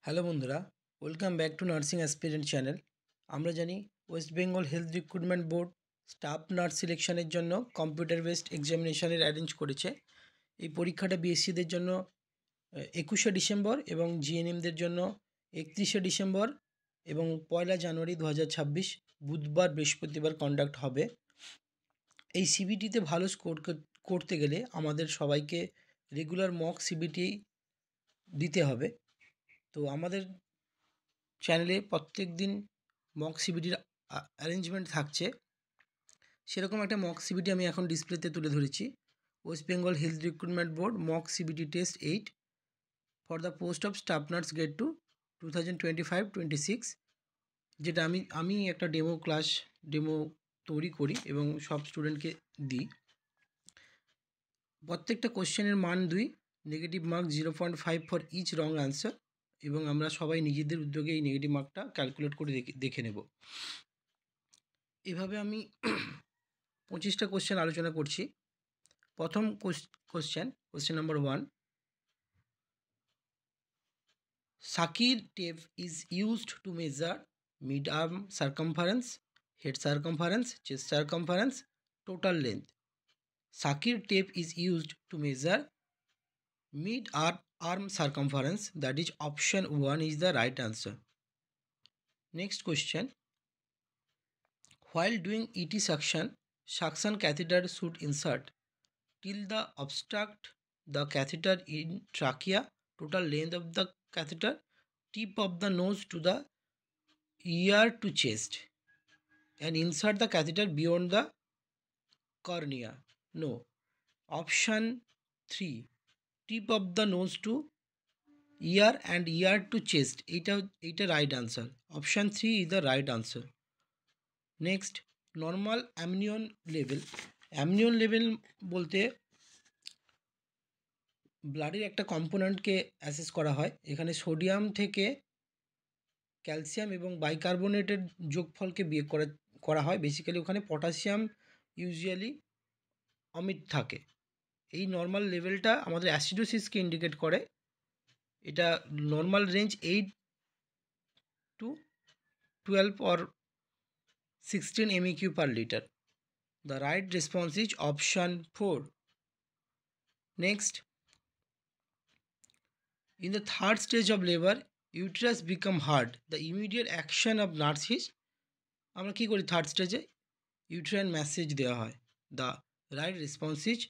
Hello বন্ধুরা, welcome back to nursing aspirant channel. আমরা জানি West Bengal health recruitment board staff nurse সিলেকশনের জন্য কম্পিউটার বেসড এক্সামিনেশনের অ্যারেঞ্জ করেছে। এই পরীক্ষাটা বিএসসিদের জন্য 21শে ডিসেম্বর এবং জিএনএমদের জন্য 31শে ডিসেম্বর এবং 1লা জানুয়ারি 2026 বুধবার বৃহস্পতিবার কন্ডাক্ট হবে। এই সিবিটিতে ভালো স্কোর করতে গেলে আমাদের সবাইকে রেগুলার মক সিবিটি দিতে হবে। তো আমাদের চ্যানেলে প্রত্যেক দিন মক সিবিটির অ্যারেঞ্জমেন্ট থাকছে। সেরকম একটা মক সিবিটি আমি এখন ডিসপ্লেতে তুলে ধরেছি। West Bengal health recruitment board mock CBT test 8 for the post of staff nurse grade 2 2025-26, যেটা আমি একটা ডেমো তৈরি করি এবং সব স্টুডেন্টকে দিই। প্রত্যেকটা কোশ্চেনের মান 2, negative mark 0.5 for each wrong answer, এবং আমরা সবাই নিজেদের উদ্যোগে এই নেগেটিভ মার্কটা ক্যালকুলেট করে দেখে নেব। এভাবে আমি 25টা কোশ্চেন আলোচনা করছি। প্রথম question number 1, Shakir tape is used to measure mid arm circumference, head circumference, chest circumference, total length. Shakir tape is used to measure mid arm circumference, that is option 1 is the right answer. Next question, while doing ET suction catheter should insert till the obstruct the catheter in trachea, total length of the catheter, tip of the nose to the ear to chest, and insert the catheter beyond the cornea. No. Option 3, tip of the nose to ear and ear to chest. এটা right answer. Option 3 is the right answer. Next, normal amnion level. Amnion level বলতে ব্লাডের একটা কম্পোনেন্টকে assess করা হয়। এখানে sodium থেকে calcium এবং বাইকার্বনেটের যোগফলকে বিয়োগ করা হয়। বেসিক্যালি ওখানে পটাশিয়াম ইউজুয়ালি অমিট থাকে। এই নর্মাল লেভেলটা আমাদের অ্যাসিডোসিসকে ইন্ডিকেট করে। এটা normal range 8 to 12 or 16 MEQ per liter. The right response is option 4. Next, in the third stage of labor, uterus become hard. The immediate action of nurse is, আমরা কি করি third স্টেজে? Uterine message দেওয়া হয়। The right response is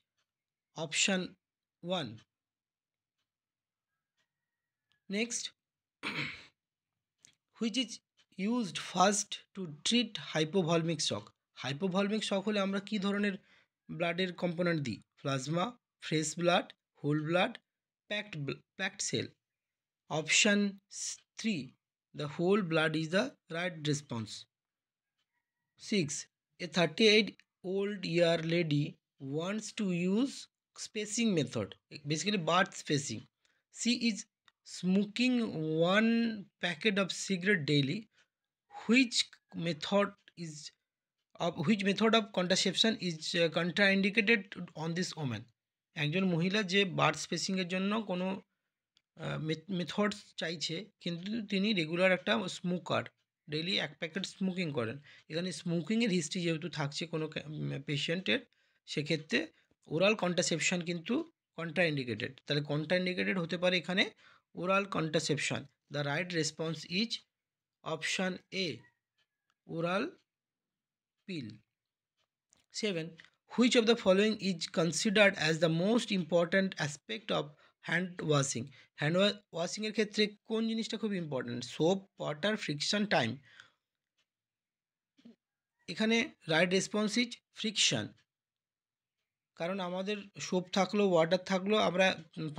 option 1. Next, which is used first to treat hypovolemic shock. হাইপোভলমিক শক হলে আমরা কি ধরনের ব্লাডের কম্পোনেন্ট দিই? Plasma, fresh blood, whole blood, packed cell. Option 3, the whole blood is the right response. 6, a 38-year lady wants to use spacing method, basically birth spacing. She is smoking 1 packet of cigarette daily. Which method of contraception is contraindicated on this woman? একজন মহিলা যে birth স্পেসিংয়ের জন্য কোনো method চাইছে, কিন্তু তিনি regular একটা smoker, daily 1 packet smoking করেন। এখানে স্মোকিংয়ের হিস্ট্রি যেহেতু থাকছে কোনো পেশেন্টের, সেক্ষেত্রে ওরাল কন্ট্রাসেপশন কিন্তু কন্ট্রাইন্ডিকেটেড। তাহলে কন্ট্রাইন্ডিকেটেড হতে পারে এখানে oral contraception. The right response is option A, oral pill. 7, which of the following is considered as the most important aspect of hand washing? Hand ওয়াশিংয়ের ক্ষেত্রে কোন জিনিসটা খুব important? Soap, water, friction, time. এখানে right response is friction. কারণ আমাদের soap থাকলো, water থাকলো, আমরা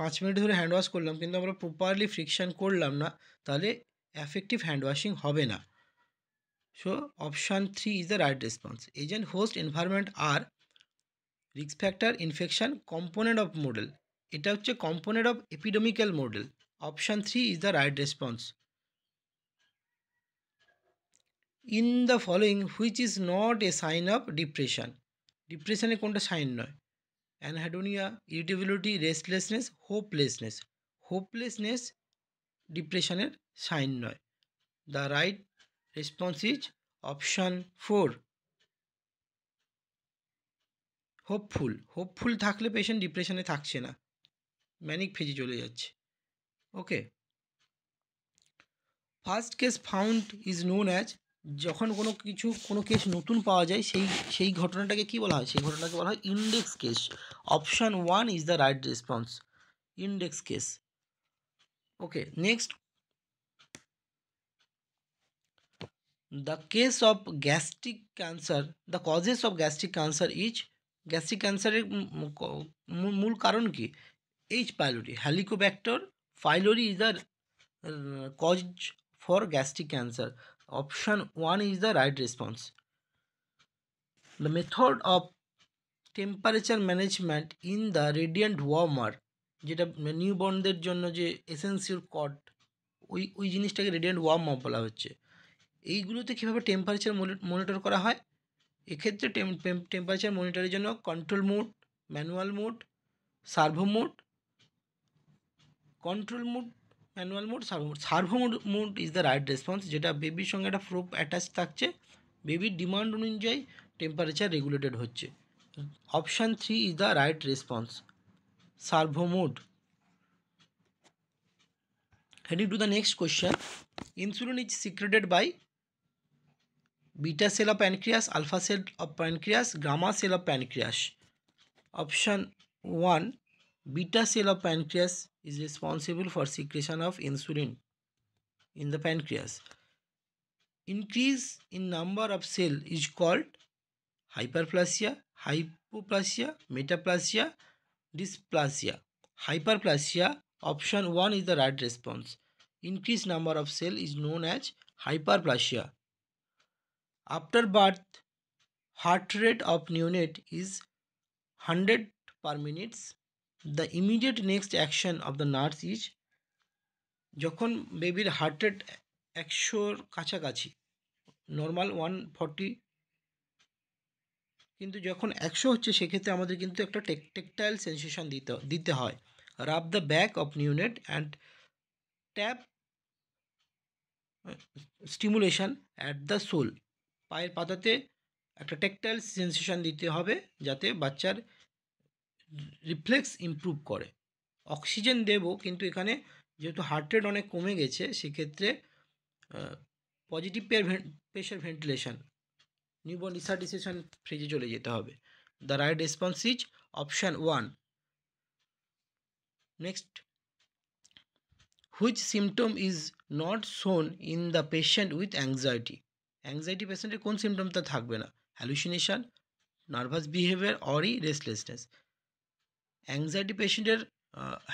5 মিনিট ধরে হ্যান্ড ওয়াশ করলাম, কিন্তু আমরা প্রপারলি ফ্রিকশন করলাম না, তাহলে এফেক্টিভ হ্যান্ড ওয়াশিং হবে না। So option 3 is the right response. Agent, host, environment are risk factor, infection, component of model. এটা হচ্ছে component of epidemical model. Option 3 is the right response. In the following, which is not a sign of depression? Depression এ কোনটা sign নয়? Anhedonia, irritability, restlessness, hopelessness. Hopelessness ডিপ্রেশনের sign নয়। The right response is option 4, hopeful. Hopeful থাকলে patient ডিপ্রেশনে থাকছে না, manic ফেজে চলে যাচ্ছে। Okay, first case found is known as, যখন কোনো কেস নতুন পাওয়া যায় সেই ঘটনাটাকে কী বলা হয়? সেই ঘটনাকে বলা হয় index case. Option 1 is the right response, index case. Okay, next, the case of gastric cancer, the causes of gastric cancer is, gastric ক্যান্সারের মূল কারণ কি? H pylori, Helicobacter pylori is the cause for gastric cancer. Option 1 is the right response. The method of temperature management in the radiant warmer, যেটা নিউবর্নদের জন্য যে essential code, ওই জিনিসটাকে রেডিয়েন্ট ওয়ার্মার বলা হচ্ছে। এইগুলোতে কীভাবে টেম্পারেচার মনিটর করা হয়? এক্ষেত্রে টেম্পারেচার মনিটরের জন্য control mode, manual mode, servo mode, control mode, manual mode, servo mode is the right response, যেটা বেবির সঙ্গে একটা প্রোব অ্যাটাচ থাকছে, বেবির ডিমান্ড অনুযায়ী টেম্পারেচার রেগুলেটেড হচ্ছে। Option 3 is the right response, servo mode. Heading to the next question, insulin is secreted by beta cell of pancreas, alpha cell of pancreas, gamma cell of pancreas. Option 1, beta cell of pancreas is responsible for secretion of insulin in the pancreas. Increase in number of cell is called hyperplasia, hypoplasia, metaplasia, dysplasia. Hyperplasia, option 1 is the right response. Increased number of cell is known as hyperplasia. After birth, heart rate of neonate is 100 per minute. The immediate next action of the nurse is, যখন বেবির heart rate 100-র কাছাকাছি, normal 140, কিন্তু যখন 100 হচ্ছে সেক্ষেত্রে আমাদের কিন্তু একটা টেকটাইল সেন্সেশন দিতে হয়। Rub the back of neonate and tap stimulation at the sole, পায়ের পাতাতে একটা টেকটাইল সেন্সেশন দিতে হবে যাতে বাচ্চার রিফ্লেক্স ইমপ্রুভ করে। অক্সিজেন দেব, কিন্তু এখানে যেহেতু হার্ট রেট অনেক কমে গেছে সেক্ষেত্রে positive pressure ventilation, newborn resuscitation ফ্রিজে চলে যেতে হবে। The right response is option 1। Next, which symptom is not shown in the patient with anxiety? Anxiety পেশেন্টের কোন সিমটমটা থাকবে না? Hallucination, nervous behaviour, Ori restlessness. Anxiety পেশেন্টের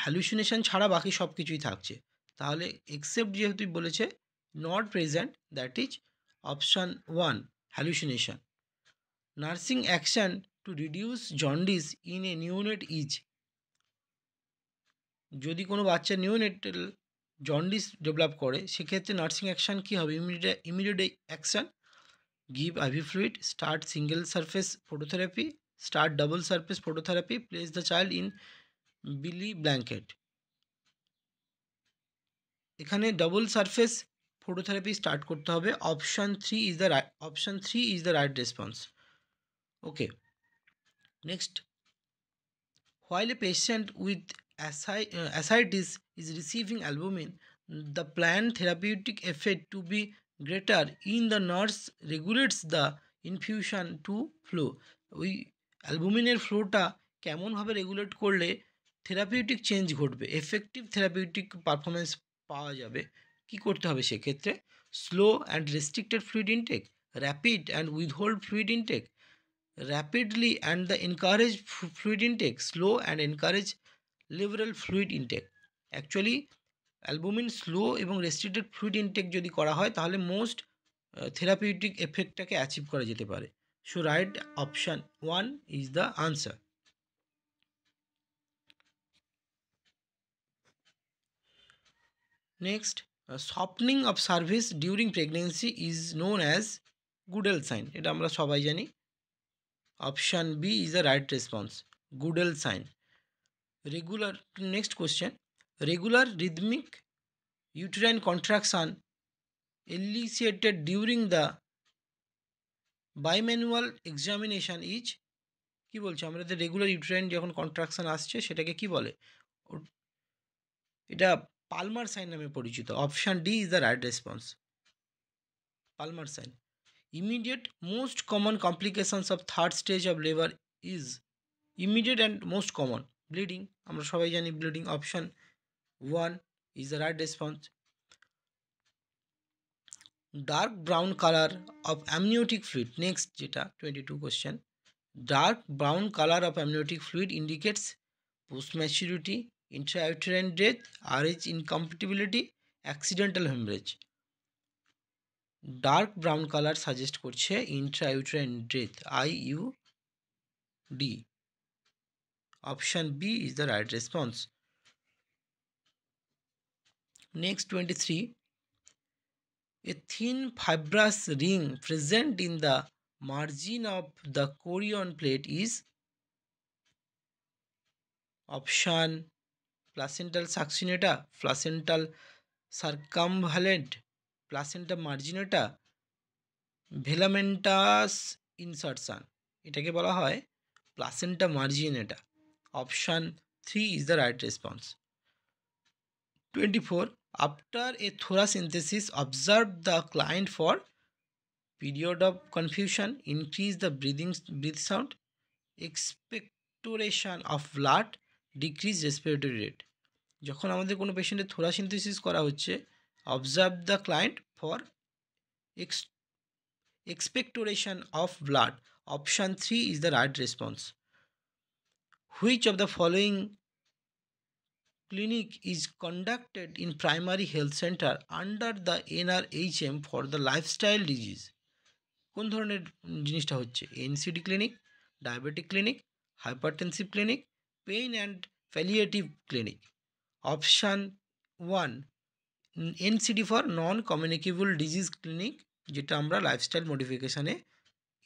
হ্যালুসিনেশন ছাড়া বাকি সব কিছুই থাকছে, তাহলে এক্সেপ্ট যেহেতু বলেছে not present, that is option 1, hallucination. Nursing action to reduce jaundice in a neonate is, যদি কোনো বাচ্চা নিওনেটাল জন্ডিস ডেভেলপ করে সেক্ষেত্রে নার্সিং অ্যাকশন কী হবে? Immediate action, give IV fluid, start single surface phototherapy, start double surface phototherapy, place the child in Billy blanket. এখানে double surface phototherapy start করতে হবে। Option 3 is the right response. Okay, next, while a patient with ascites is receiving albumin, the planned therapeutic effect to be greater in the nurse regulates the infusion to flow. ওই অ্যালবুমিনের ফ্লোটা কেমনভাবে regulate করলে therapeutic change ঘটবে, effective therapeutic performance পাওয়া যাবে? কি করতে হবে সেক্ষেত্রে? Slow and restricted fluid intake, rapid and withhold fluid intake, rapidly and the encourage fluid intake, slow and encourage liberal fluid intake. Actually albumin slow এবং restricted fluid intact যদি করা হয় তাহলে মোস্ট থেরাপিউটিক এফেক্টটাকে অ্যাচিভ করা যেতে পারে। So right option 1 is the answer. Next, softening of cervix during pregnancy is known as Goodell sign, এটা আমরা সবাই জানি। Option B is the right response, Goodell sign. Regular, next question, regular rhythmic uterine contraction elicited during the bimanual examination is কি বলছে আমাদের regular uterine যখন contraction আসছে সেটাকে কি বলে? এটা পালমার সাইন নামে পরিচিত। Option D is the right response, palmar sign. Immediate most common complications of third stage of labour is immediate and most common bleeding, আমরা সবাই জানি bleeding. Option one is the right response. Dark brown colour of amniotic fluid, next যেটা 22 question. Dark brown colour of amniotic fluid indicates post maturity, intrauterine death, RH incompatibility, accidental hemorrhage। Dark brown colour suggest করছে intrauterine death, IUD। Option B is the right response. Next 23, a thin fibrous ring present in the margin of the chorion plate is option placental succinata, placental circumvallate, placenta marginata, velamentous insertion, এটাকে বলা হয় placenta marginata. Option 3 is the right response. 24, after a thoracentesis observe the client for period of confusion, increase the breath sound, expectoration of blood, decrease respiratory rate. যখন আমাদের কোনো পেশেন্টের thoracentesis করা হচ্ছে, observe the client for expectoration of blood. Option 3 is the right response. Which of the following clinic is conducted in primary health center under the NRHM for the lifestyle disease? কোন ধরনের জিনিসটা হচ্ছে? NCD clinic, diabetic clinic, hypertensive clinic, pain and palliative clinic. Option 1 NCD for non communicable disease clinic, যেটা আমরা lifestyle মডিফিকেশানে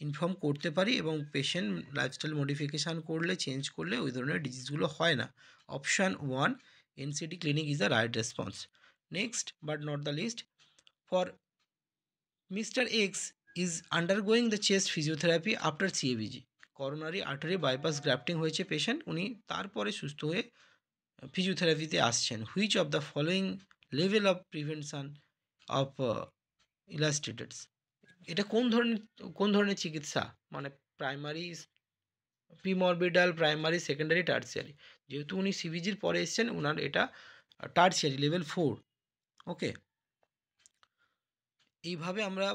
inform করতে পারি এবং পেশেন্ট লাইফস্টাইল মডিফিকেশান করলে, চেঞ্জ করলে ওই ধরনের ডিজিজগুলো হয় না। Option 1 NCD clinic is the right response. Next but not the list, for mister X is undergoing the chest physiotherapy after CABG. Coronary artery bypass grafting হয়েছে পেশেন্ট, উনি তারপরে সুস্থ হয়ে ফিজিওথেরাপিতে আসছেন। Which of the following level of prevention of illustrates, এটা কোন ধরনের চিকিৎসা, মানে primary, primordial, primary, secondary, tertiary. যেহেতু উনি সিবিজির পরে এসছেন, ওনার এটা টার্সিয়ারি লেভেল 4। ওকে, এইভাবে আমরা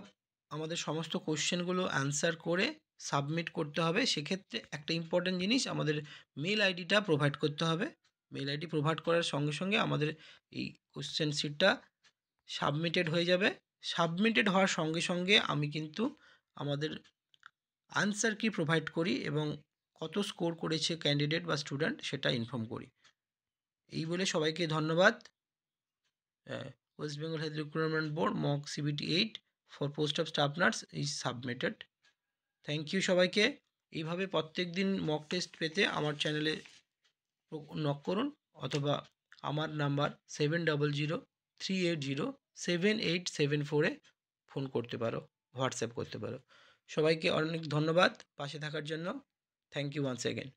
আমাদের সমস্ত কোশ্চেনগুলো অ্যান্সার করে সাবমিট করতে হবে। সেক্ষেত্রে একটা ইম্পর্টেন্ট জিনিস, আমাদের মেল আইডিটা প্রোভাইড করতে হবে। মেল আইডি প্রোভাইড করার সঙ্গে সঙ্গে আমাদের এই কোশ্চেন শিটটা সাবমিটেড হয়ে যাবে। সাবমিটেড হওয়ার সঙ্গে সঙ্গে আমি কিন্তু আমাদের আনসার কি প্রোভাইড করি এবং কত স্কোর করেছে ক্যান্ডিডেট বা স্টুডেন্ট সেটা ইনফর্ম করি। এই বলে সবাইকে ধন্যবাদ। West Bengal health recruitment board mock CBT 8 for post of staff nurse is submitted. Thank you সবাইকে। এইভাবে প্রত্যেক দিন মক টেস্ট পেতে আমার চ্যানেলে নক করুন, অথবা আমার নাম্বার 7003807874 ফোন করতে পারো, হোয়াটসঅ্যাপ করতে পারো। সবাইকে অনেক ধন্যবাদ পাশে থাকার জন্য। Thank you once again.